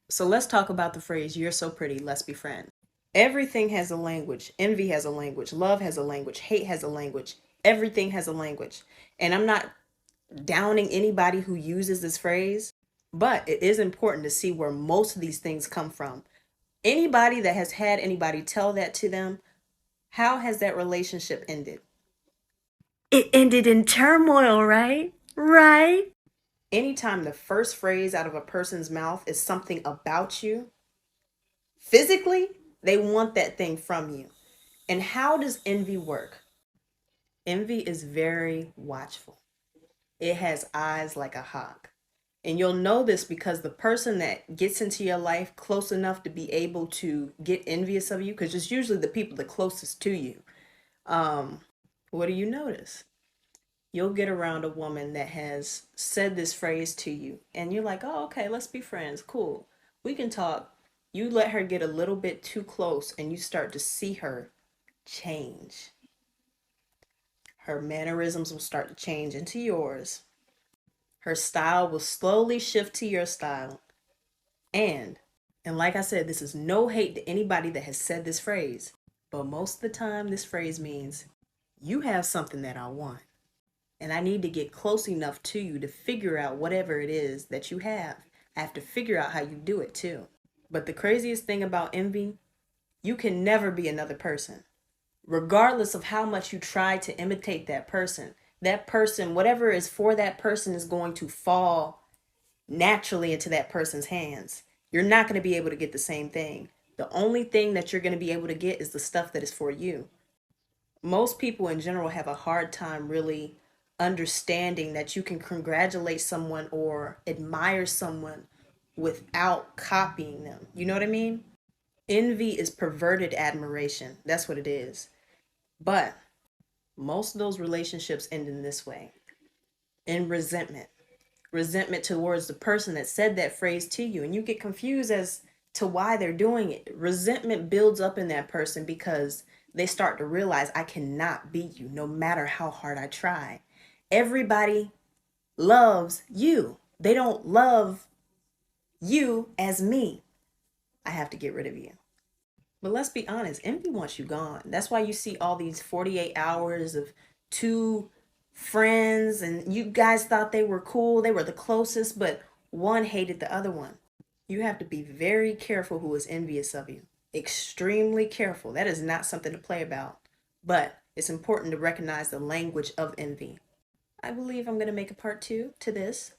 So let's talk about the phrase, you're so pretty, let's be friends. Everything has a language. Envy has a language. Love has a language. Hate has a language. Everything has a language. And I'm not downing anybody who uses this phrase, but it is important to see where most of these things come from. Anybody that has had anybody tell that to them, how has that relationship ended? It ended in turmoil, right? Right? Anytime the first phrase out of a person's mouth is something about you, physically, they want that thing from you. And how does envy work? Envy is very watchful. It has eyes like a hawk. And you'll know this because the person that gets into your life close enough to be able to get envious of you, because it's usually the people the closest to you. Um, what do you notice? You'll get around a woman that has said this phrase to you, and you're like, oh, okay, let's be friends. Cool. We can talk. You let her get a little bit too close, and you start to see her change. Her mannerisms will start to change into yours. Her style will slowly shift to your style. And and like I said, this is no hate to anybody that has said this phrase, but most of the time this phrase means you have something that I want. And I need to get close enough to you to figure out whatever it is that you have. I have to figure out how you do it too. But the craziest thing about envy, you can never be another person. Regardless of how much you try to imitate that person, whatever is for that person, is going to fall naturally into that person's hands. You're not going to be able to get the same thing. The only thing that you're going to be able to get is the stuff that is for you. Most people in general have a hard time really understanding that you can congratulate someone or admire someone without copying them. You know what I mean? Envy is perverted admiration. That's what it is. But most of those relationships end in this way, in resentment. Resentment towards the person that said that phrase to you, and you get confused as to why they're doing it. Resentment builds up in that person because they start to realize, I cannot beat you no matter how hard I try. Everybody loves you, they don't love you as me. I have to get rid of you. But let's be honest, envy wants you gone. That's why you see all these 48 hours of two friends, and you guys thought they were cool, they were the closest, but one hated the other one. You have to be very careful who is envious of you. Extremely careful. That is not something to play about. But it's important to recognize the language of envy. I believe I'm going to make a part two to this.